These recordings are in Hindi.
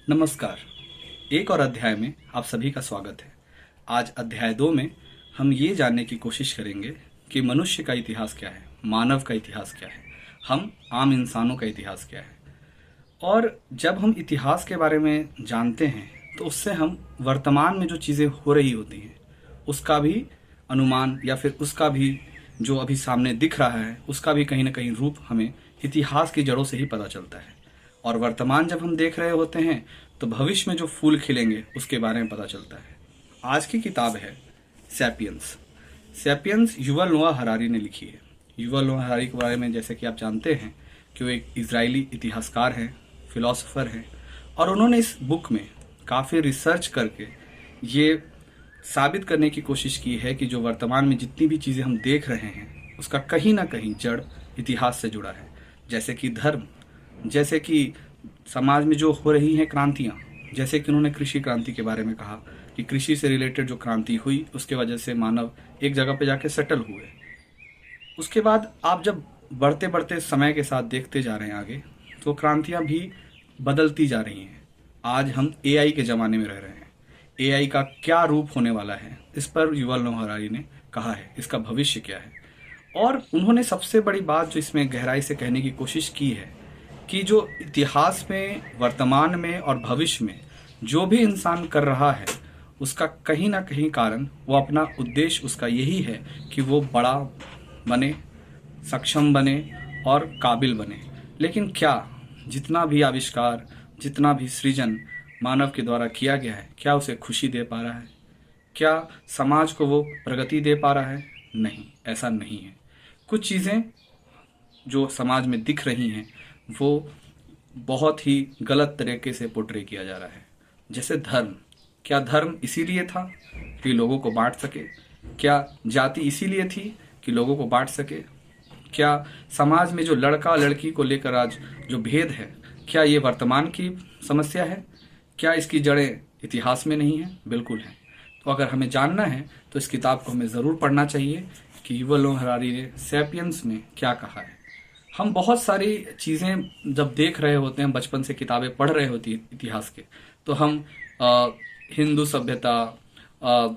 नमस्कार। एक और अध्याय में आप सभी का स्वागत है। आज अध्याय 2 में हम ये जानने की कोशिश करेंगे कि मनुष्य का इतिहास क्या है, मानव का इतिहास क्या है, हम आम इंसानों का इतिहास क्या है। और जब हम इतिहास के बारे में जानते हैं तो उससे हम वर्तमान में जो चीज़ें हो रही होती हैं उसका भी अनुमान या फिर उसका भी जो अभी सामने दिख रहा है उसका भी कहीं ना कहीं रूप हमें इतिहास की जड़ों से ही पता चलता है। और वर्तमान जब हम देख रहे होते हैं तो भविष्य में जो फूल खिलेंगे उसके बारे में पता चलता है। आज की किताब है सैपियंस। सैपियंस युval नोआ हरारी ने लिखी है। युval नोआ हरारी के बारे में जैसे कि आप जानते हैं कि वो एक इजरायली इतिहासकार हैं, फिलोसोफर हैं, और उन्होंने इस बुक में काफ़ी रिसर्च करके ये साबित करने की कोशिश की है कि जो वर्तमान में जितनी भी चीज़ें हम देख रहे हैं उसका कहीं ना कहीं जड़ इतिहास से जुड़ा है। जैसे कि धर्म, जैसे कि समाज में जो हो रही हैं क्रांतियाँ, जैसे कि उन्होंने कृषि क्रांति के बारे में कहा कि कृषि से रिलेटेड जो क्रांति हुई उसके वजह से मानव एक जगह पे जाके सेटल हुए। उसके बाद आप जब बढ़ते बढ़ते समय के साथ देखते जा रहे हैं आगे तो क्रांतियाँ भी बदलती जा रही हैं। आज हम एआई के ज़माने में रह रहे हैं। एआई का क्या रूप होने वाला है इस पर युval नोआ हरारी ने कहा है, इसका भविष्य क्या है। और उन्होंने सबसे बड़ी बात जो इसमें गहराई से कहने की कोशिश की है कि जो इतिहास में, वर्तमान में और भविष्य में जो भी इंसान कर रहा है उसका कहीं ना कहीं कारण, वो अपना उद्देश्य उसका यही है कि वो बड़ा बने, सक्षम बने और काबिल बने। लेकिन क्या जितना भी आविष्कार, जितना भी सृजन मानव के द्वारा किया गया है, क्या उसे खुशी दे पा रहा है? क्या समाज को वो प्रगति दे पा रहा है? नहीं, ऐसा नहीं है। कुछ चीज़ें जो समाज में दिख रही हैं वो बहुत ही गलत तरीके से पोर्ट्रे किया जा रहा है। जैसे धर्म, क्या धर्म इसीलिए था कि लोगों को बांट सके? क्या जाति इसीलिए थी कि लोगों को बांट सके? क्या समाज में जो लड़का लड़की को लेकर आज जो भेद है, क्या ये वर्तमान की समस्या है? क्या इसकी जड़ें इतिहास में नहीं है? बिल्कुल है। तो अगर हमें जानना है तो इस किताब को हमें ज़रूर पढ़ना चाहिए कि युval नोआ हरारी ने सैपियंस में क्या कहा है। हम बहुत सारी चीज़ें जब देख रहे होते हैं, बचपन से किताबें पढ़ रहे होती हैं इतिहास के, तो हम हिंदू सभ्यता, अ,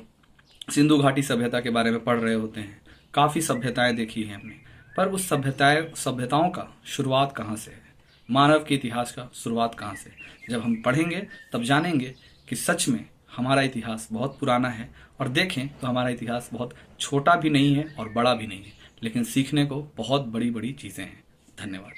सिंधु घाटी सभ्यता के बारे में पढ़ रहे होते हैं। काफ़ी सभ्यताएं देखी हैं हमने, पर उस सभ्यताओं का शुरुआत कहाँ से है? मानव के इतिहास का शुरुआत कहाँ से? जब हम पढ़ेंगे तब जानेंगे कि सच में हमारा इतिहास बहुत पुराना है। और देखें तो हमारा इतिहास बहुत छोटा भी नहीं है और बड़ा भी नहीं है, लेकिन सीखने को बहुत बड़ी बड़ी चीज़ें हैं। धन्यवाद।